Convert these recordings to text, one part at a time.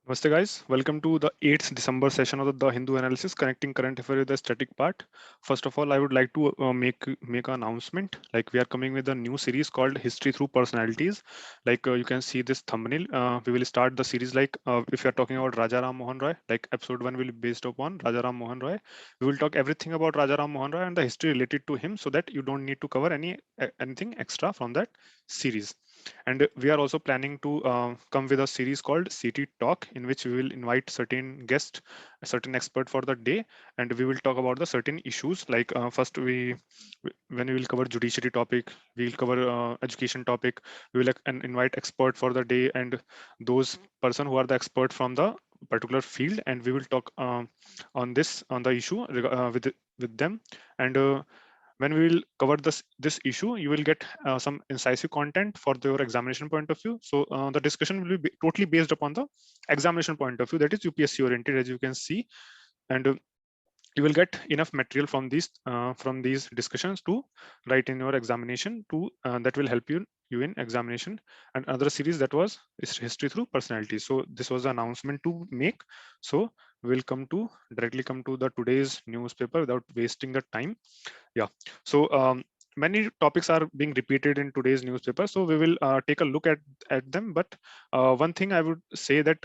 Namaste guys, welcome to the 8th December session of the Hindu analysis connecting current affair with the static part. First of all, I would like to make an announcement. Like we are coming with a new series called History Through Personalities. Like you can see this thumbnail. We will start the series like if you are talking about Raja Ram Mohan Roy, like episode 1 will be based upon Raja Ram Mohan Roy. We will talk everything about Raja Ram Mohan Roy and the history related to him so that you don't need to cover anything extra from that series. And we are also planning to come with a series called CT Talk, in which we will invite certain guests, a certain expert for the day, and we will talk about the certain issues. Like first, when we will cover judiciary topic, we will cover education topic. We will invite expert for the day, and those person who are the expert from the particular field, and we will talk on the issue with them. And when we will cover this issue, you will get some incisive content for your examination point of view. So the discussion will be totally based upon the examination point of view, that is UPSC oriented, as you can see. And you will get enough material from these discussions to write in your examination to that will help you in examination. And another series that was is history through personality. So this was the announcement to make. So we'll directly come to the today's newspaper without wasting the time. Yeah, so many topics are being repeated in today's newspaper, so we will take a look at them. But one thing I would say that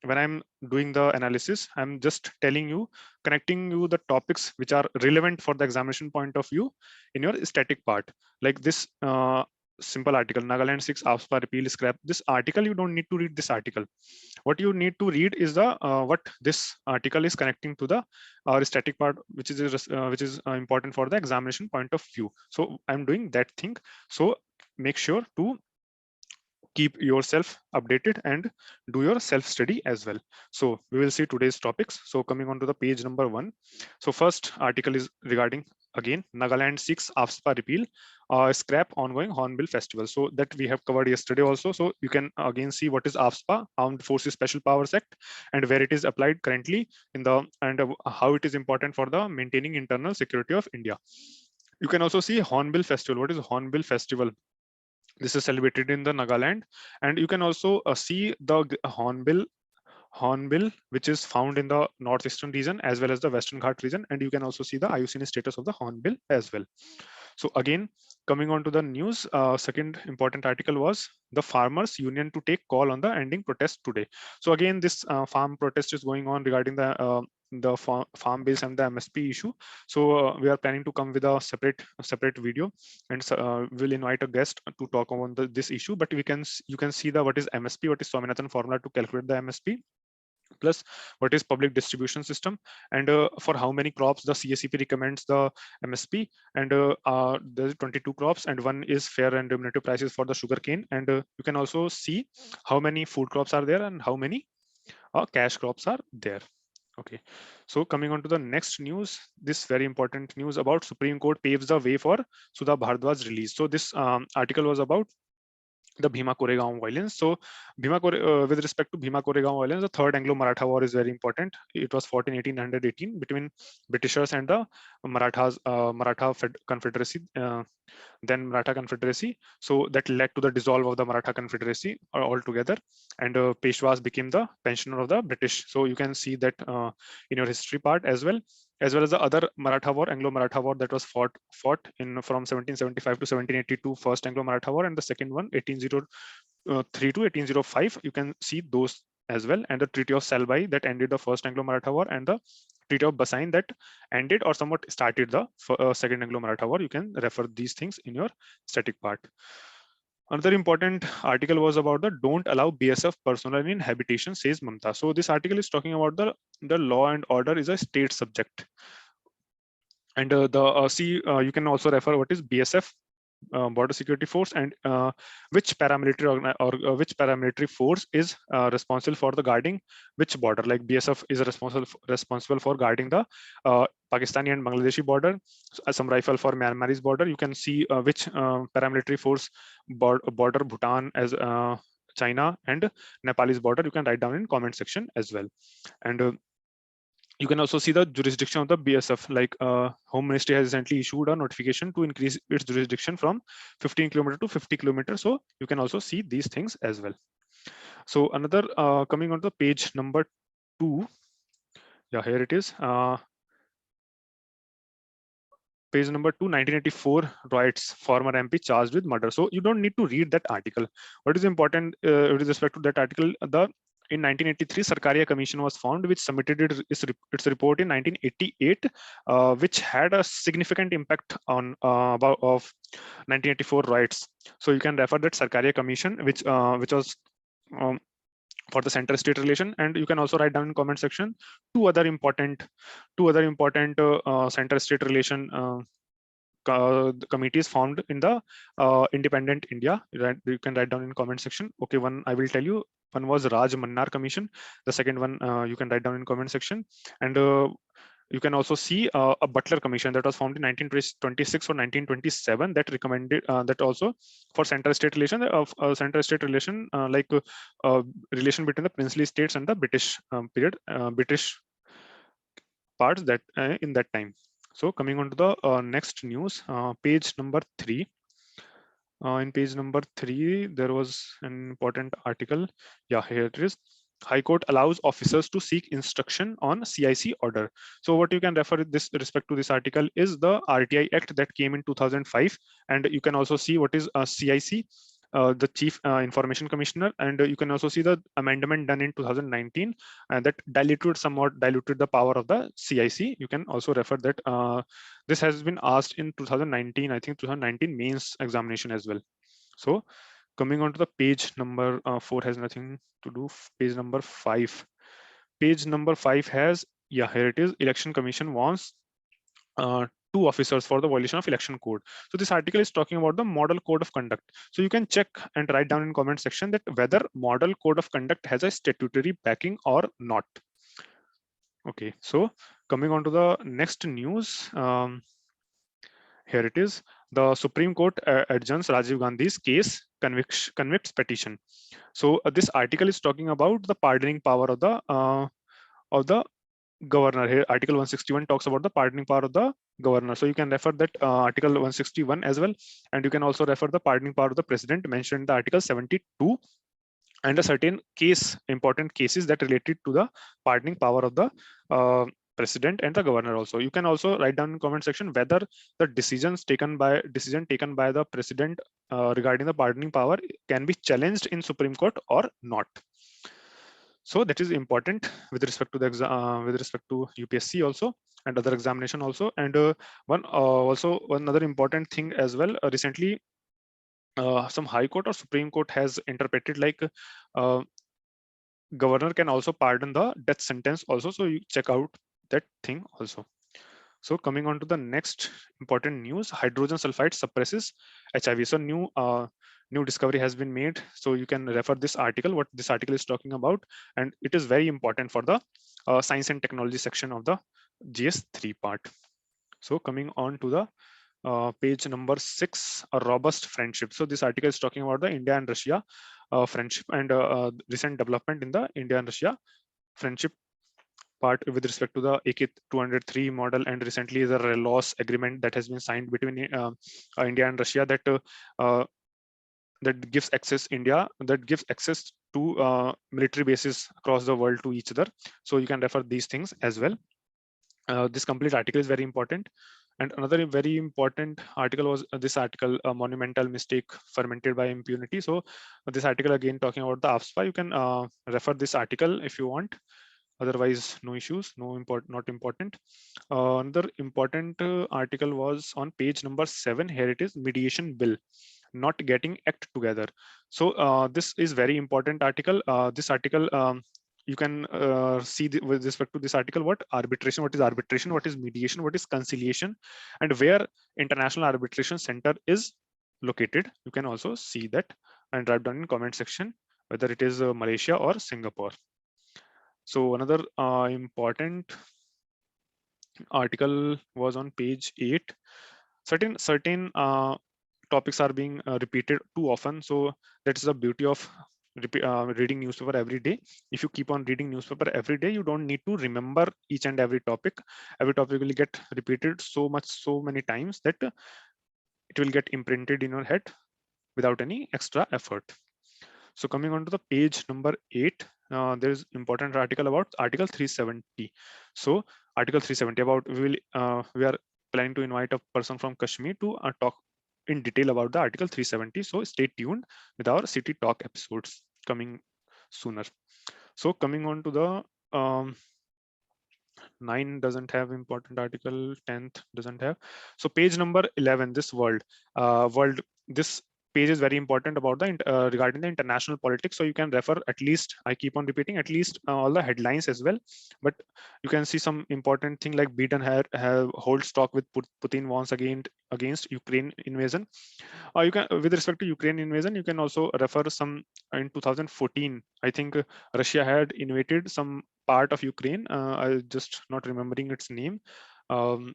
when I'm doing the analysis, I'm just telling you, connecting you the topics which are relevant for the examination point of view in your static part. Like this simple article, Nagaland 6 AFSPA repeal scrap. This article, you don't need to read this article. What you need to read is the what this article is connecting to the static part, which is important for the examination point of view. So I'm doing that thing. So make sure to keep yourself updated and do your self study as well. So we will see today's topics. So coming on to the page number 1. So first article is regarding again Nagaland 6 AFSPA repeal, scrap ongoing Hornbill festival. So that we have covered yesterday also. So you can again see what is AFSPA, Armed Forces Special Powers Act, and where it is applied currently in the and how it is important for the maintaining internal security of India. You can also see Hornbill festival. What is Hornbill festival? This is celebrated in the Nagaland, and you can also see the hornbill, which is found in the northeastern region as well as the Western Ghat region, and you can also see the IUCN status of the hornbill as well. So again, coming on to the news, second important article was the farmers union to take call on the ending protest today. So again, this farm protest is going on regarding the farm base and the MSP issue. So we are planning to come with a separate video, and we'll invite a guest to talk on this issue. But you can see the what is MSP, what is Swaminathan formula to calculate the MSP, plus what is public distribution system, and for how many crops the CSEP recommends the MSP. And there's 22 crops, and one is fair and remunerative prices for the sugarcane. And you can also see how many food crops are there and how many cash crops are there. Okay, so coming on to the next news, this very important news about Supreme Court paves the way for Sudha Bhardwaj's release. So this article was about the Bhima Koregaon violence. So with respect to Bhima Koregaon violence, the third Anglo-Maratha war is very important. It was fought in 1818 between Britishers and the Confederacy, then Maratha Confederacy. So that led to the dissolve of the Maratha Confederacy altogether, and Peshwas became the pensioner of the British. So you can see that in your history part as well as the other Maratha War, Anglo-Maratha War, that was fought in from 1775 to 1782, first Anglo-Maratha War, and the second one 1803 to 1805. You can see those as well, and the Treaty of Salbai that ended the first Anglo-Maratha War, and the Treaty of Basain that ended or somewhat started the second Anglo-Maratha War. You can refer these things in your static part. Another important article was about the don't allow BSF personnel in habitation, says Mamta. So this article is talking about the law and order is a state subject. And you can also refer what is BSF, border security force, and which which paramilitary force is responsible for the guarding which border. Like BSF is responsible for guarding the Pakistani and Bangladeshi border, some rifle for Myanmar's border. You can see which paramilitary force border Bhutan as China and Nepal's border. You can write down in comment section as well. And you can also see the jurisdiction of the BSF. Like Home Ministry has recently issued a notification to increase its jurisdiction from 15 km to 50 km. So you can also see these things as well. So another coming on to page number 2. Yeah, here it is. Page number 2, 1984 riots, former MP charged with murder. So you don't need to read that article. What is important with respect to that article, in 1983 Sarkaria Commission was formed, which submitted its report in 1988, which had a significant impact on of 1984 riots. So you can refer that Sarkaria Commission, which was um, for the center state relation, and you can also write down in comment section two other important center state relation committees formed in the independent India. You can write down in comment section. Okay, one I will tell you. One was Raj Mannar Commission. The second one you can write down in comment section. And you can also see a Butler Commission that was formed in 1926 or 1927 that recommended that also for center-state relation of center-state relation relation between the princely states and the British period, British parts that in that time. So coming on to the next news, page number 3. In page number 3, there was an important article. Yeah, here it is. High Court allows officers to seek instruction on CIC order. So what you can refer with this respect to this article is the RTI Act that came in 2005, and you can also see what is a CIC, the Chief Information Commissioner, and you can also see the amendment done in 2019 that somewhat diluted the power of the CIC. You can also refer that this has been asked in 2019, I think 2019 mains examination as well. So coming on to the page number 4 has nothing to do. Page number 5. Page number 5 has, yeah, here it is. Election Commission wants 2 officers for the violation of election code. So this article is talking about the model code of conduct. So you can check and write down in comment section that whether model code of conduct has a statutory backing or not. Okay, so coming on to the next news. Here it is. The Supreme Court adjourns Rajiv Gandhi's case, convicts petition. So this article is talking about the pardoning power of the governor. Here Article 161 talks about the pardoning power of the governor. So you can refer that Article 161 as well, and you can also refer the pardoning power of the president mentioned in the Article 72, and a certain important cases that related to the pardoning power of the president and the governor. Also, you can also write down in comment section whether the decision taken by the president regarding the pardoning power can be challenged in Supreme Court or not. So that is important with respect to the UPSC also and other examination also. And one other important thing as well. Recently, some High Court or Supreme Court has interpreted like governor can also pardon the death sentence also. So you check out that thing also. So coming on to the next important news, hydrogen sulfide suppresses HIV. So new discovery has been made. So you can refer this article, what this article is talking about, and it is very important for the science and technology section of the GS3 part. So coming on to the page number 6, a robust friendship. So this article is talking about the India and Russia friendship and recent development in the India and Russia friendship part with respect to the AK-203 model, and recently the RELOS agreement that has been signed between India and Russia that gives access to military bases across the world to each other. So you can refer these things as well. This complete article is very important. And another very important article was this article, a monumental mistake fermented by impunity. So this article again talking about the AFSPA. You can refer this article if you want. Otherwise, no issues, not important. Another important article was on page number 7. Here it is, mediation bill, not getting act together. So this is very important article. This article, you can see with respect to this article, what is arbitration, what is mediation, what is conciliation, and where International Arbitration Center is located. You can also see that and write down in comment section whether it is Malaysia or Singapore. So another important article was on page 8. Certain topics are being repeated too often. So that's the beauty of reading newspaper every day. If you keep on reading newspaper every day, you don't need to remember each and every topic. Every topic will get repeated so many times that it will get imprinted in your head without any extra effort. So coming on to the page number 8, there is important article about Article 370. So Article 370 about we are planning to invite a person from Kashmir to talk in detail about the Article 370. So stay tuned with our City Talk episodes coming sooner. So coming on to the 9 doesn't have important article, 10th doesn't have. So page number 11, this world, this page is very important about the regarding the international politics. So you can refer at least, I keep on repeating, at least all the headlines as well. But you can see some important thing like Biden have holds talk with Putin once again against Ukraine invasion. You can, with respect to Ukraine invasion, you can also refer some in 2014. I think Russia had invaded some part of Ukraine. I just not remembering its name. Um,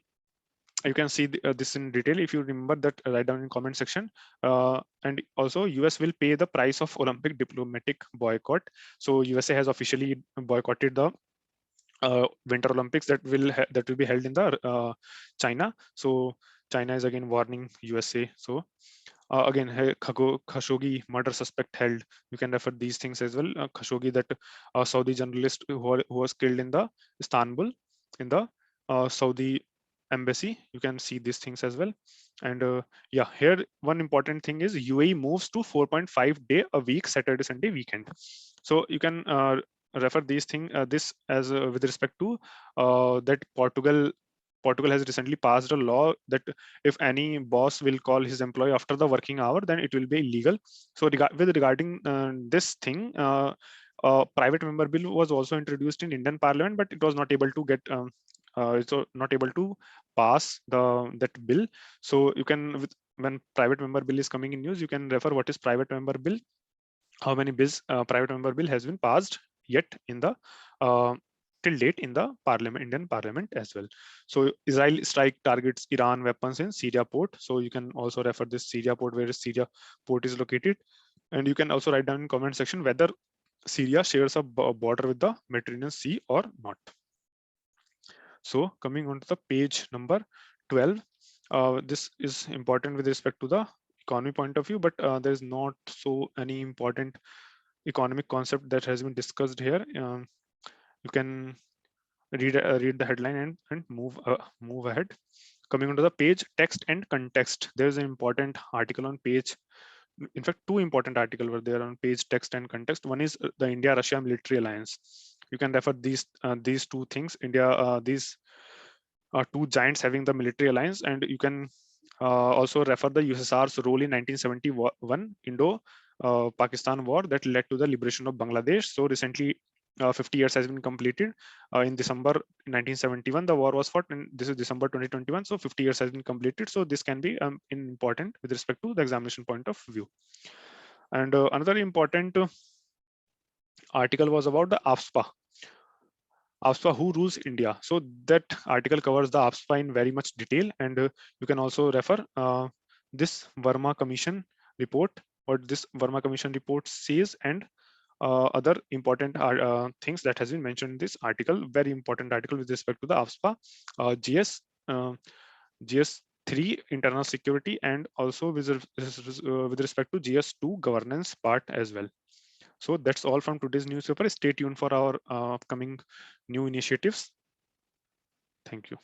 you can see this in detail if you remember that. Write down in comment section. And also US will pay the price of Olympic diplomatic boycott. So USA has officially boycotted the Winter Olympics that will be held in the China. So China is again warning USA. So again, Khashoggi murder suspect held. You can refer these things as well. Khashoggi, that Saudi journalist who was killed in the Istanbul in the Saudi embassy. You can see these things as well. And yeah, here one important thing is UAE moves to 4.5 day a week, Saturday Sunday weekend. So you can refer these things this as with respect to that Portugal has recently passed a law that if any boss will call his employee after the working hour, then it will be illegal. So regarding this thing, private member bill was also introduced in Indian Parliament, but it was not able to get it's not able to pass that bill. So you can, when private member bill is coming in news, you can refer what is private member bill, how many bills private member bill has been passed yet in the uh, till date in the parliament, Indian Parliament as well. So Israel strike targets Iran weapons in Syria port. So you can also refer this Syria port, where Syria port is located. And you can also write down in comment section whether Syria shares a border with the Mediterranean Sea or not. So coming on to the page number 12, this is important with respect to the economy point of view, but there is not so any important economic concept that has been discussed here. You can read the headline and move ahead. Coming onto the page, text and context. There is an important article on page. In fact, two important articles were there on page, text and context. One is the India-Russia military alliance. You can refer these two things. These are two giants having the military alliance, and you can also refer the USSR's role in 1971 Indo-Pakistan war that led to the liberation of Bangladesh. So recently, 50 years has been completed. In December 1971, the war was fought, and this is December 2021. So 50 years has been completed. So this can be important with respect to the examination point of view. And another important article was about the AFSPA. AFSPA, who rules India. So that article covers the AFSPA in very much detail, and you can also refer this Verma Commission report, what this Verma Commission report says, and other important things that has been mentioned in this article. Very important article with respect to the AFSPA, GS3 internal security, and also with respect to GS2 governance part as well. So that's all from today's newspaper. Stay tuned for our upcoming new initiatives. Thank you.